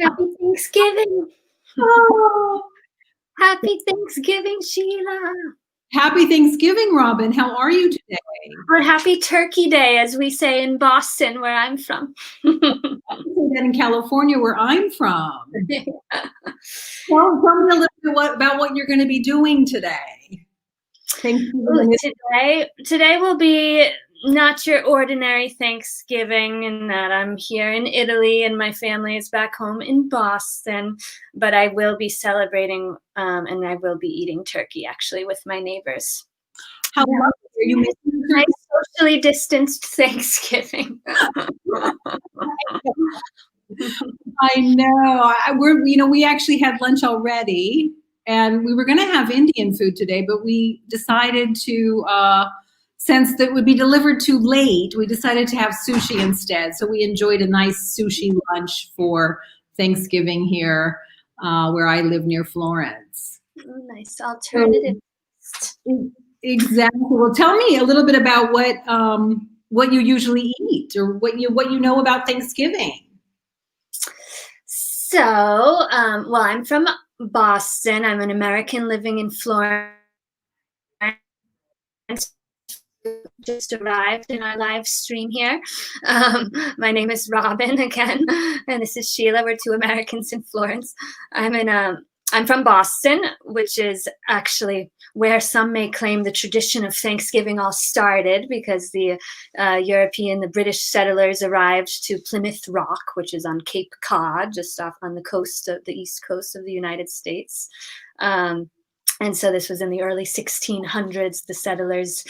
Happy Thanksgiving. Oh, Happy Thanksgiving, Sheila. happy Thanksgiving, Robin. How are you today? Or happy Turkey Day, as we say in Boston, where I'm from. I say that in California, where I'm from. Tell me a little bit about what you're going to be doing today. Ooh, today will be not your ordinary Thanksgiving in that I'm here in Italy and my family is back home in Boston, but I will be celebrating and I will be eating turkey actually with my neighbors. How lovely. Are you making nice socially distanced Thanksgiving? I know. We actually had lunch already, and we were going to have Indian food today, but we decided to, since that would be delivered too late, we decided to have sushi instead. So we enjoyed a nice sushi lunch for Thanksgiving here, where I live near Florence. Nice alternative. Exactly. Well, tell me a little bit about what you usually eat, or what you know about Thanksgiving. So, well, I'm from Boston. I'm an American living in Florence. Just arrived in our live stream here. My name is Robin again, and this is Sheila. We're two Americans in Florence. I'm from Boston, which is actually where some may claim the tradition of Thanksgiving all started, because the British settlers arrived to Plymouth Rock, which is on Cape Cod, just off on the coast of the east coast of the United States. And so this was in the early 1600s. The settlers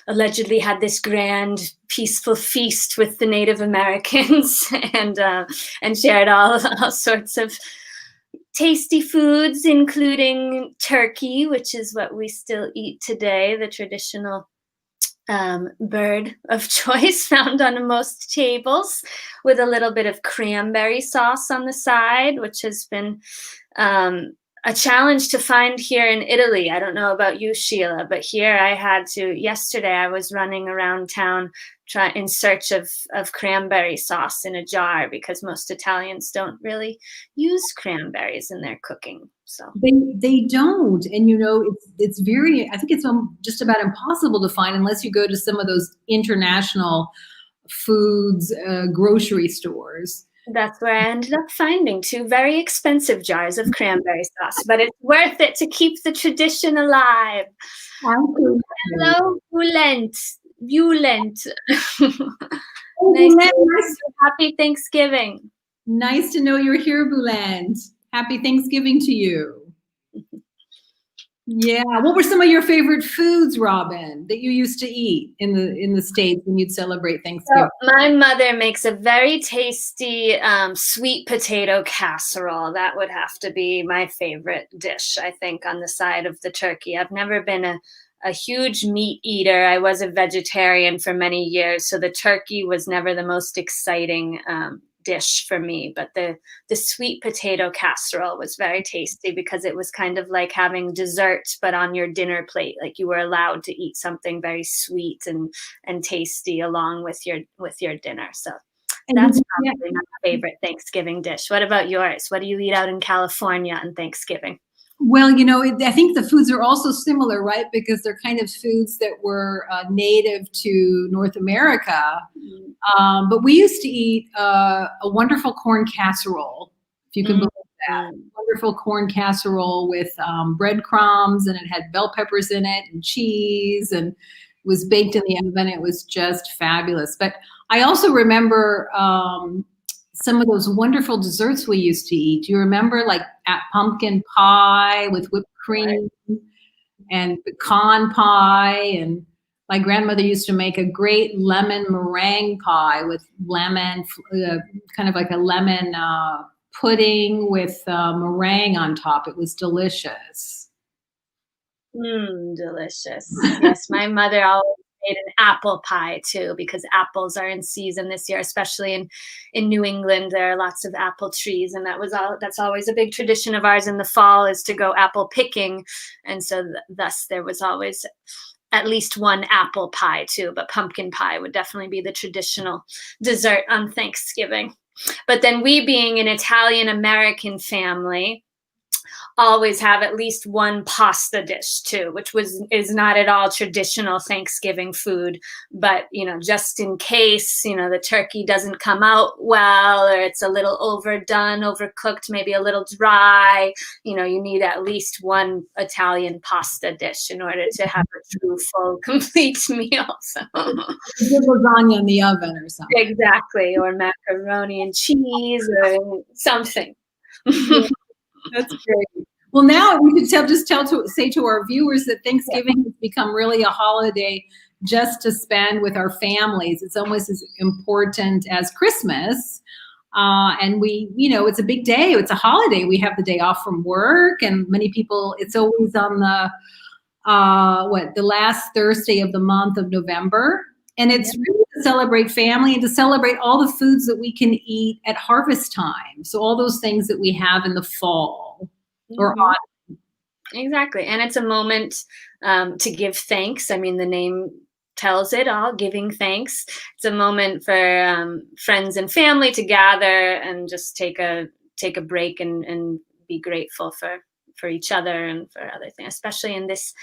allegedly had this grand, peaceful feast with the Native Americans and shared all sorts of tasty foods, including turkey, which is what we still eat today, the traditional bird of choice found on most tables, with a little bit of cranberry sauce on the side, which has been a challenge to find here in Italy. I don't know about you, Sheila, but here yesterday I was running around town in search of cranberry sauce in a jar, because most Italians don't really use cranberries in their cooking. So they don't, and it's very, I think it's just about impossible to find unless you go to some of those international foods grocery stores. That's where I ended up finding 2 very expensive jars of cranberry sauce, but it's worth it to keep the tradition alive. Absolutely. Hello, Bulent. Happy Thanksgiving. Nice to know you're here, Bulent. Happy Thanksgiving to you. Yeah. What were some of your favorite foods, Robin, that you used to eat in the States when you'd celebrate Thanksgiving? So my mother makes a very tasty sweet potato casserole. That would have to be my favorite dish, I think, on the side of the turkey. I've never been a huge meat eater. I was a vegetarian for many years, so the turkey was never the most exciting dish for me, but the sweet potato casserole was very tasty, because it was kind of like having dessert but on your dinner plate. Like you were allowed to eat something very sweet and tasty along with your dinner. So that's probably my favorite Thanksgiving dish. What about yours? What do you eat out in California on Thanksgiving? Well, I think the foods are also similar, right? Because they're kind of foods that were native to North America. But we used to eat a wonderful corn casserole, if you can believe that. Wonderful corn casserole with breadcrumbs, and it had bell peppers in it and cheese, and it was baked in the oven. It was just fabulous. But I also remember some of those wonderful desserts we used to eat. Do you remember, like pumpkin pie with whipped cream and pecan pie? And my grandmother used to make a great lemon meringue pie with lemon, kind of like a lemon pudding with meringue on top. It was delicious. Delicious. Yes, my mother always made an apple pie too, because apples are in season this year, especially in New England. There are lots of apple trees, and that's always a big tradition of ours in the fall, is to go apple picking. And so thus there was always at least one apple pie too, but pumpkin pie would definitely be the traditional dessert on Thanksgiving. But then we, being an Italian-American family, always have at least one pasta dish too, which is not at all traditional Thanksgiving food, but just in case the turkey doesn't come out well, or it's a little overdone, overcooked, maybe a little dry, you need at least one Italian pasta dish in order to have a true, full, complete meal. So good lasagna in the oven or something. Exactly, or macaroni and cheese or something. Yeah. That's great. Well, now we could say to our viewers that Thanksgiving has become really a holiday just to spend with our families. It's almost as important as Christmas. And it's a big day. It's a holiday. We have the day off from work, and many people, it's always on the last Thursday of the month of November. And it's really to celebrate family and to celebrate all the foods that we can eat at harvest time. So all those things that we have in the fall or autumn. Exactly. And it's a moment to give thanks. I mean, the name tells it all, giving thanks. It's a moment for friends and family to gather and just take a break and be grateful for each other and for other things, especially in this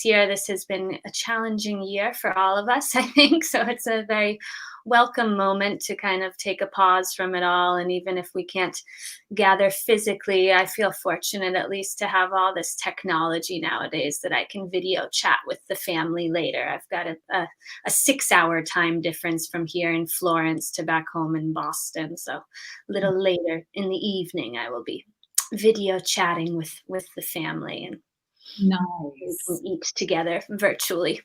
year. This has been a challenging year for all of us, I think. So it's a very welcome moment to kind of take a pause from it all. And even if we can't gather physically, I feel fortunate at least to have all this technology nowadays that I can video chat with the family later. I've got a 6-hour time difference from here in Florence to back home in Boston. So a little later in the evening, I will be video chatting with the family, and we can eat together virtually.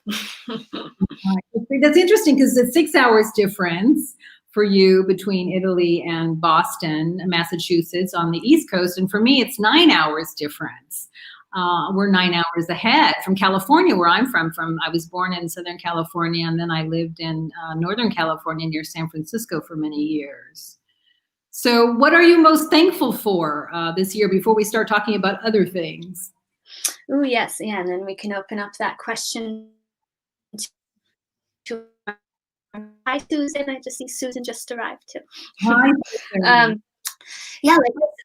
That's interesting because it's 6 hours difference for you between Italy and Boston, Massachusetts on the East Coast. And for me, it's 9 hours difference. We're 9 hours ahead from California, where I'm from. I was born in Southern California, and then I lived in Northern California near San Francisco for many years. So what are you most thankful for this year before we start talking about other things? Oh, yes. Yeah. And then we can open up that question to hi, Susan. I just see Susan just arrived too. Hi. Yeah,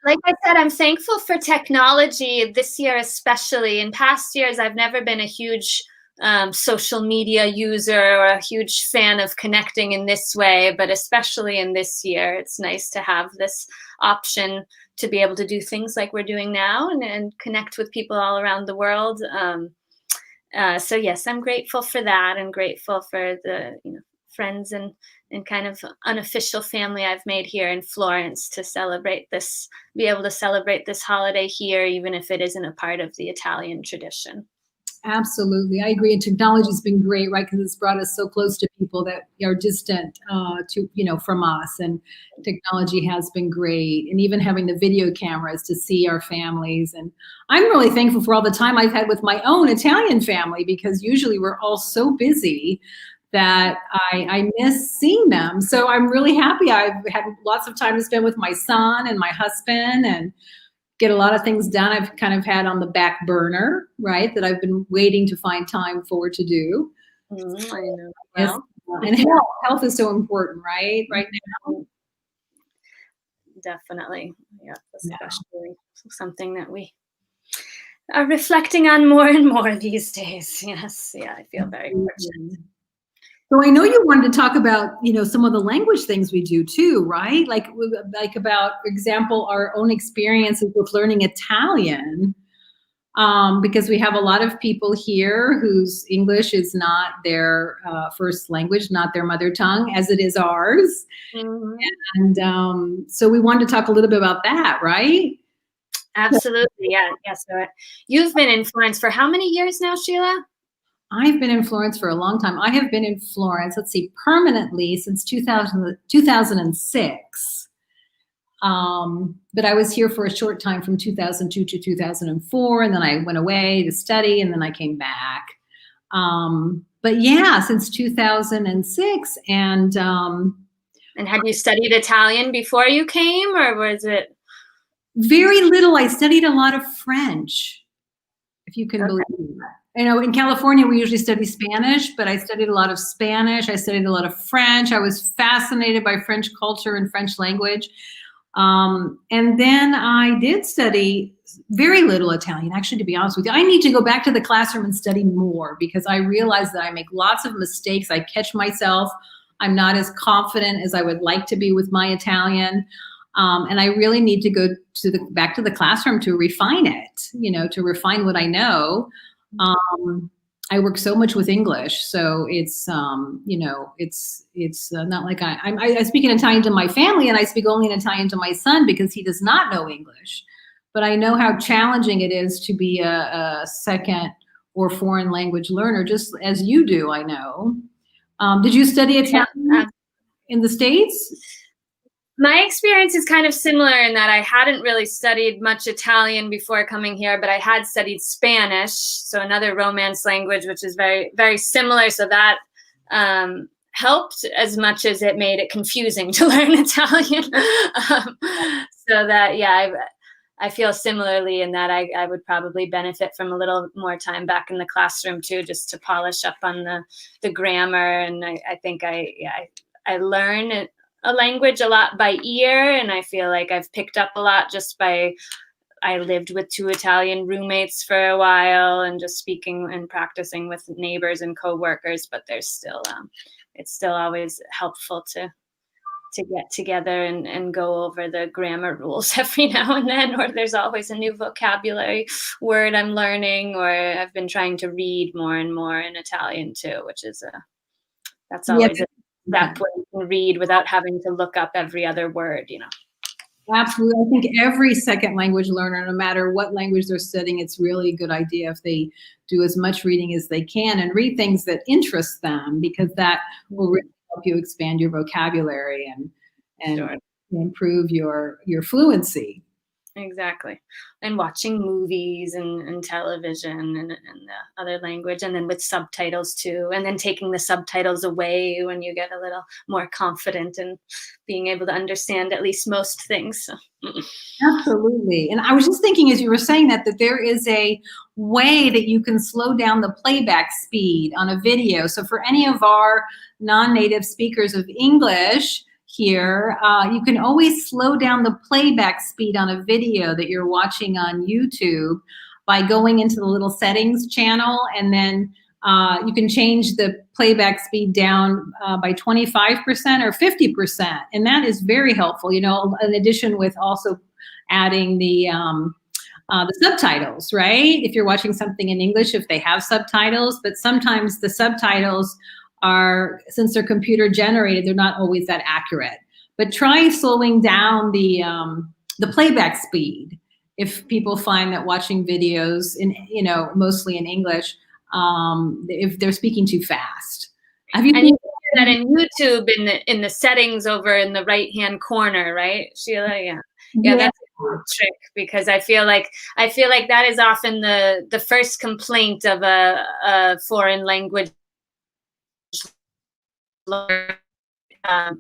like I said, I'm thankful for technology this year, especially. In past years, I've never been a huge social media user or a huge fan of connecting in this way, but especially in this year, it's nice to have this option to be able to do things like we're doing now and connect with people all around the world. So yes, I'm grateful for that, and grateful for the friends and kind of unofficial family I've made here in Florence to be able to celebrate this holiday here, even if it isn't a part of the Italian tradition. Absolutely. I agree. And technology's been great, right? Because it's brought us so close to people that are distant from us. And technology has been great. And even having the video cameras to see our families. And I'm really thankful for all the time I've had with my own Italian family, because usually we're all so busy that I miss seeing them. So I'm really happy. I've had lots of time to spend with my son and my husband and get a lot of things done I've kind of had on the back burner, right? That I've been waiting to find time for to do. I know. Yes. And health is so important, right? Right now. Definitely. Yeah, especially something that we are reflecting on more and more these days. Yes. Yeah, I feel very fortunate. So I know you wanted to talk about, some of the language things we do too, right? Like about, for example, our own experiences with learning Italian, because we have a lot of people here whose English is not their first language, not their mother tongue, as it is ours. Mm-hmm. And so we wanted to talk a little bit about that, right? Absolutely, yeah. So you've been in Florence for how many years now, Sheila? I've been in Florence for a long time. I have been in Florence, permanently since 2006. But I was here for a short time from 2002 to 2004, and then I went away to study, and then I came back. But yeah, since 2006. And had you studied Italian before you came, or was it? Very little. I studied a lot of French, if you can believe that. You know, in California, we usually study Spanish, but I studied a lot of Spanish. I studied a lot of French. I was fascinated by French culture and French language. And then I did study very little Italian, actually, to be honest with you. I need to go back to the classroom and study more because I realize that I make lots of mistakes. I catch myself. I'm not as confident as I would like to be with my Italian. And I really need to go to back to the classroom to refine it, you know, to refine what I know. I work so much with English, so it's you know, it's not like I speak in Italian to my family, and I speak only in Italian to my son because he does not know English. But I know how challenging it is to be a second or foreign language learner, just as you do. I know. Did you study Italian in the States? My experience is kind of similar in that I hadn't really studied much Italian before coming here, but I had studied Spanish, so another Romance language, which is very, very similar. So that helped as much as it made it confusing to learn Italian. So that, yeah, I feel similarly in that I would probably benefit from a little more time back in the classroom too, just to polish up on the grammar. And I think I learn a language a lot by ear, and I feel like I've picked up a lot just by, I lived with 2 Italian roommates for a while and just speaking and practicing with neighbors and coworkers, but there's still, it's still always helpful to get together and go over the grammar rules every now and then, or there's always a new vocabulary word I'm learning, or I've been trying to read more and more in Italian too, which is that's always that way you can read without having to look up every other word, you know. Absolutely. I think every second language learner, no matter what language they're studying, it's really a good idea if they do as much reading as they can and read things that interest them, because that will really help you expand your vocabulary and Sure. improve your fluency. Exactly. And watching movies and television and the other language, and then with subtitles too, and then taking the subtitles away when you get a little more confident in being able to understand at least most things. So. Absolutely. And I was just thinking as you were saying that there is a way that you can slow down the playback speed on a video. So for any of our non-native speakers of English here, you can always slow down the playback speed on a video that you're watching on YouTube by going into the little settings channel, and then you can change the playback speed down by 25% or 50, and that is very helpful. You know, in addition with also adding the subtitles, right? If you're watching something in English, if they have subtitles, but sometimes the subtitles are, since they're computer generated, they're not always that accurate. But try slowing down the playback speed if people find that watching videos in, you know, mostly in English, if they're speaking too fast. And you can do that in YouTube in the settings over in the right-hand corner, right, Sheila? Yeah. Yeah, that's a good trick, because I feel like that is often the first complaint of a foreign language.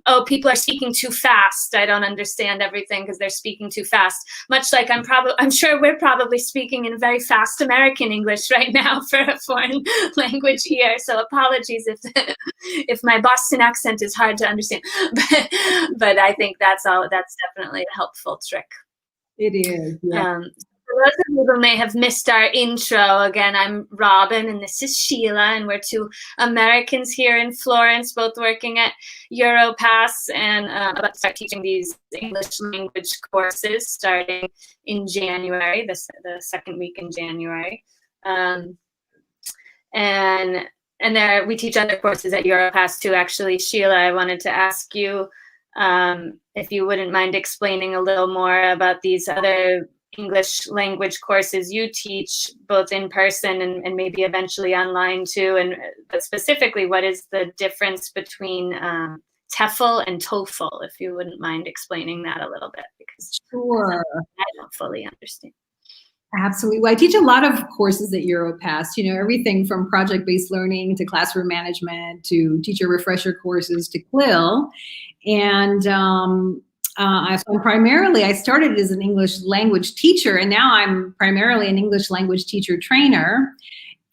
Oh, people are speaking too fast. I don't understand everything because they're speaking too fast. Much like I'm sure we're probably speaking in very fast American English right now for a foreign language ear. So apologies if my Boston accent is hard to understand. But I think that's definitely a helpful trick. It is. Yeah. For those of you who may have missed our intro, again, I'm Robin and this is Sheila, and we're 2 Americans here in Florence, both working at Europass, and about to start teaching these English language courses starting in January, the second week in January. And there we teach other courses at Europass too. Actually, Sheila, I wanted to ask you if you wouldn't mind explaining a little more about these other English language courses you teach, both in person and maybe eventually online too, but specifically, what is the difference between Tefl and Toefl, if you wouldn't mind explaining that a little bit, because sure, I don't fully understand. Absolutely. Well, I teach a lot of courses at Europass, you know, everything from project-based learning to classroom management to teacher refresher courses to CLIL. And so primarily, I started as an English language teacher, and now I'm primarily an English language teacher trainer.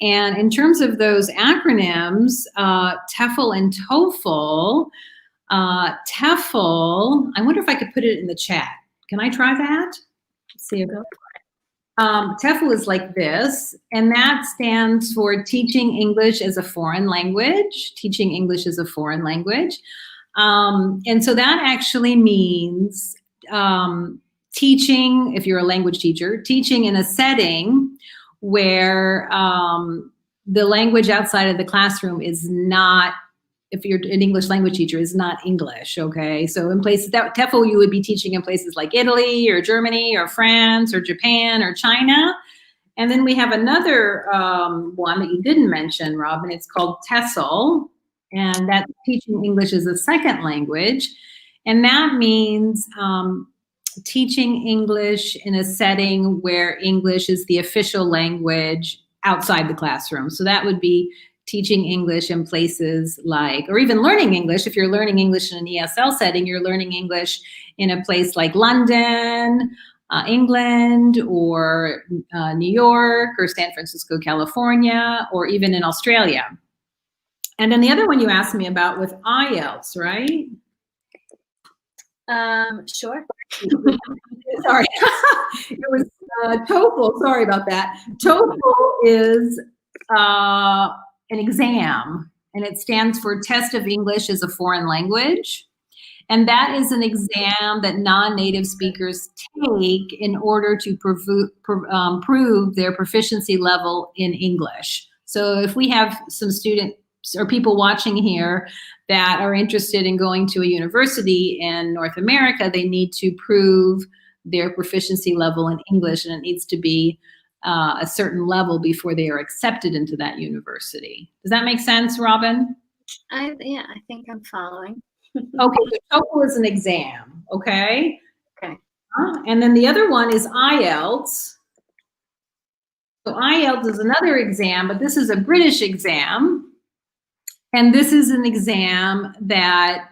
And in terms of those acronyms, Tefl and Toefl, Tefl, I wonder if I could put it in the chat. Can I try that? Let's see. Tefl is like this, and that stands for Teaching English as a Foreign Language, Teaching English as a Foreign Language. And so that actually means teaching, if you're a language teacher, teaching in a setting where the language outside of the classroom is not, if you're an English language teacher, is not English, okay? So in places, that Tefl you would be teaching in places like Italy or Germany or France or Japan or China. And then we have another one that you didn't mention, Robin. It's called Tefl, and that's teaching English as a second language. And that means teaching English in a setting where English is the official language outside the classroom. So that would be teaching English in places like, or even learning English. If you're learning English in an ESL setting, you're learning English in a place like London, England, or New York, or San Francisco, California, or even in Australia. And then the other one you asked me about with Ielts, right? Sure. Sorry, it was Toefl. Sorry about that. Toefl is an exam, and it stands for Test of English as a Foreign Language. And that is an exam that non-native speakers take in order to prove their proficiency level in English. So if we have some students or people watching here that are interested in going to a university in North America, they need to prove their proficiency level in English, and it needs to be a certain level before they are accepted into that university. Does that make sense, Robin? Yeah, I think I'm following. Okay, so Toefl is an exam, okay? Okay. And then the other one is Ielts. So Ielts is another exam, but this is a British exam. And this is an exam that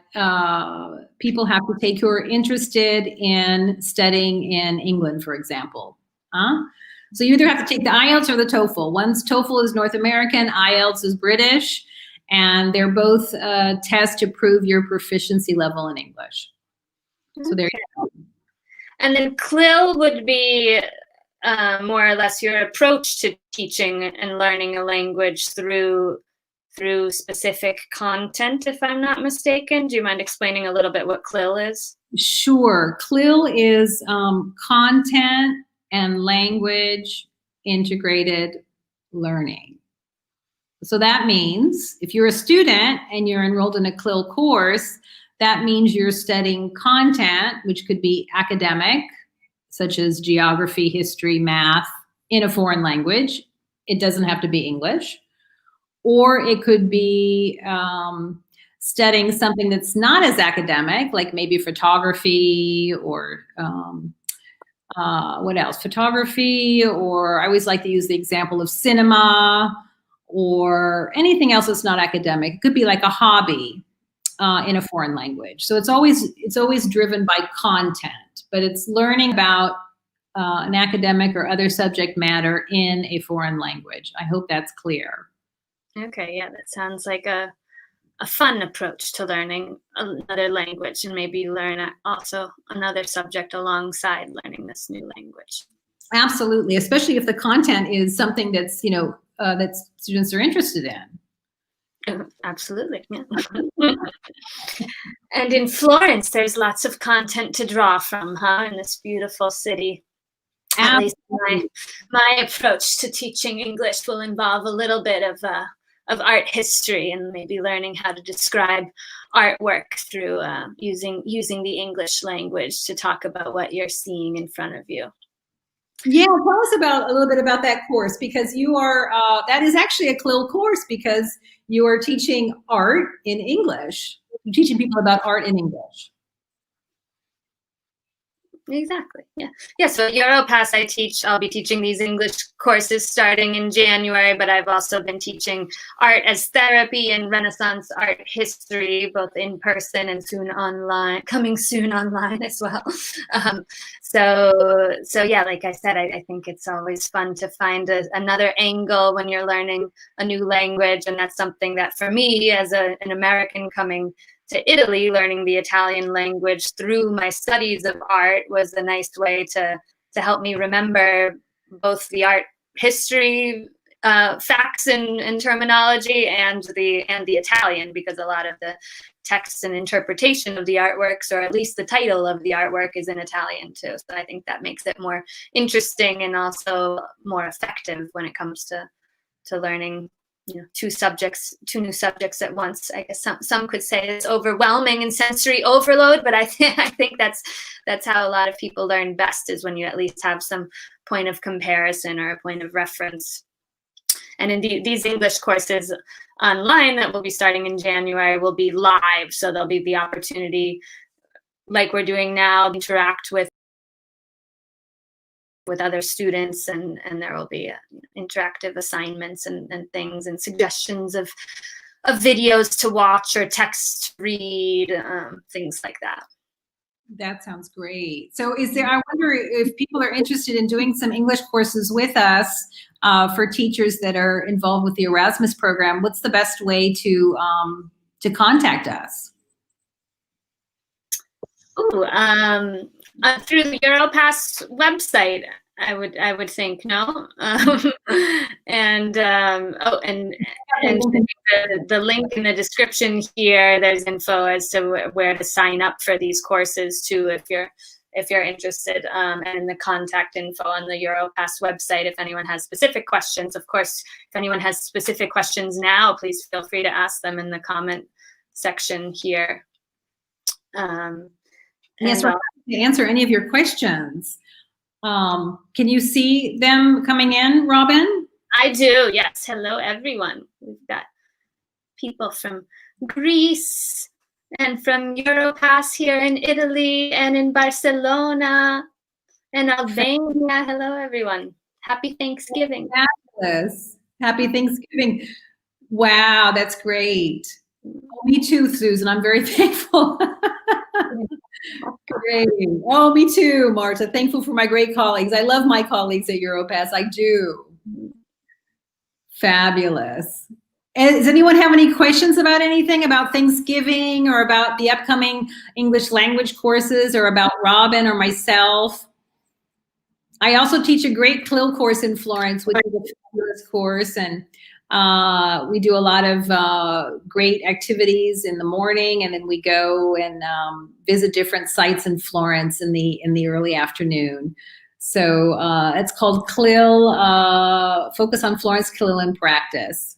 people have to take who are interested in studying in England, for example. So you either have to take the Ielts or the Toefl. Toefl is North American, Ielts is British. And they're both tests to prove your proficiency level in English. So there you go. And then CLIL would be more or less your approach to teaching and learning a language through specific content, if I'm not mistaken. Do you mind explaining a little bit what CLIL is? Sure. CLIL is content and language integrated learning. So that means if you're a student and you're enrolled in a CLIL course, that means you're studying content, which could be academic, such as geography, history, math, in a foreign language. It doesn't have to be English. Or it could be studying something that's not as academic, like maybe photography or what else? Photography, or I always like to use the example of cinema, or anything else that's not academic. It could be like a hobby in a foreign language. So it's always driven by content, but it's learning about an academic or other subject matter in a foreign language. I hope that's clear. Okay, yeah, that sounds like a fun approach to learning another language, and maybe learn also another subject alongside learning this new language. Absolutely, especially if the content is something that's, that students are interested in. Absolutely, yeah. And in Florence, there's lots of content to draw from, in this beautiful city. At least my approach to teaching English will involve a little bit of art history, and maybe learning how to describe artwork through using the English language to talk about what you're seeing in front of you. Yeah, tell us a little bit about that course, because you are, that is actually a CLIL course, because you are teaching art in English. You're teaching people about art in English. Exactly. Yeah. Yeah. So Europass, I'll be teaching these English courses starting in January, but I've also been teaching art as therapy and Renaissance art history, both in person and coming soon online as well. So yeah, like I said, I think it's always fun to find another angle when you're learning a new language. And that's something that for me as an American coming to Italy, learning the Italian language through my studies of art was a nice way to help me remember both the art history facts and terminology and the Italian, because a lot of the text and interpretation of the artworks, or at least the title of the artwork, is in Italian too. So I think that makes it more interesting and also more effective when it comes to learning, you know, two new subjects at once. I guess some could say it's overwhelming and sensory overload, but I think that's how a lot of people learn best, is when you at least have some point of comparison or a point of reference. And indeed, these English courses online that will be starting in January will be live, so there'll be the opportunity, like we're doing now, to interact with other students, and there will be interactive assignments and things and suggestions of videos to watch or text to read, things like that. That sounds great. So I wonder if people are interested in doing some English courses with us for teachers that are involved with the Erasmus program, what's the best way to contact us? Ooh, through the Europass website, I would think, no? And the link in the description here, there's info as to where to sign up for these courses too, if you're interested, and in the contact info on the Europass website if anyone has specific questions. Of course, if anyone has specific questions now, please feel free to ask them in the comment section here. Yes, we're happy to answer any of your questions. Can you see them coming in, Robin? I do, yes. Hello, everyone. We've got people from Greece and from Europass here in Italy and in Barcelona and Albania. Hello, everyone. Happy Thanksgiving. Fabulous. Happy Thanksgiving. Wow, that's great. Oh, me too, Susan. I'm very thankful. Great. Oh, me too, Marta. Thankful for my great colleagues. I love my colleagues at Europass. I do. Fabulous. Does anyone have any questions about anything about Thanksgiving or about the upcoming English language courses or about Robin or myself? I also teach a great CLIL course in Florence, which is a fabulous course, and we do a lot of great activities in the morning, and then we go and visit different sites in Florence in the early afternoon. So it's called CLIL, Focus on Florence, CLIL in Practice.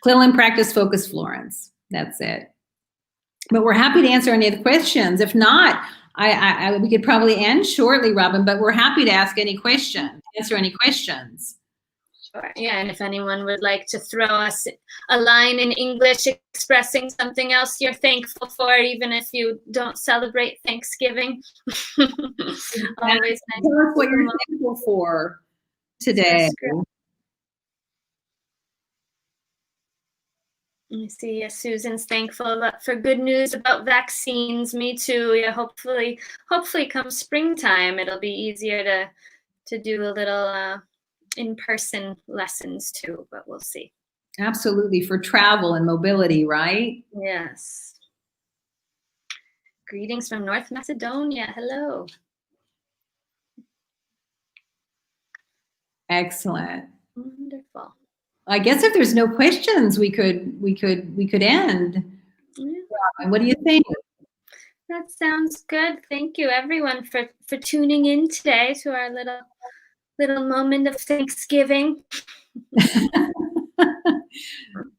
CLIL in Practice, Focus Florence. That's it. But we're happy to answer any of the questions. If not, we could probably end shortly, Robin, but we're happy to answer any questions. Sure. Yeah, and if anyone would like to throw us a line in English expressing something else you're thankful for, even if you don't celebrate Thanksgiving. Always nice. Tell us what you're thankful for today. Let me see. Yes, Susan's thankful for good news about vaccines. Me too. Yeah, hopefully come springtime, it'll be easier to do a little in-person lessons too, but we'll see. Absolutely, for travel and mobility, right? Yes. Greetings from North Macedonia. Hello. Excellent. Wonderful. I guess if there's no questions, we could end. Yeah. What do you think? That sounds good. Thank you, everyone, for tuning in today to our little moment of Thanksgiving.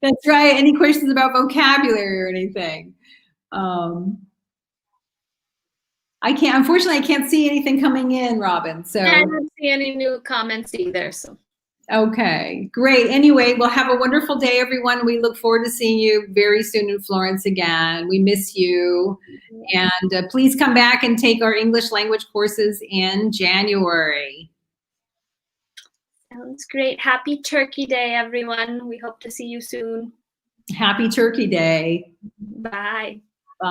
That's right. Any questions about vocabulary or anything? Unfortunately, I can't see anything coming in, Robin. So I don't see any new comments either. So Okay, great. Anyway, well, have a wonderful day, everyone. We look forward to seeing you very soon in Florence again. We miss you. And please come back and take our English language courses in January. Sounds great. Happy Turkey Day, everyone. We hope to see you soon. Happy Turkey Day. Bye.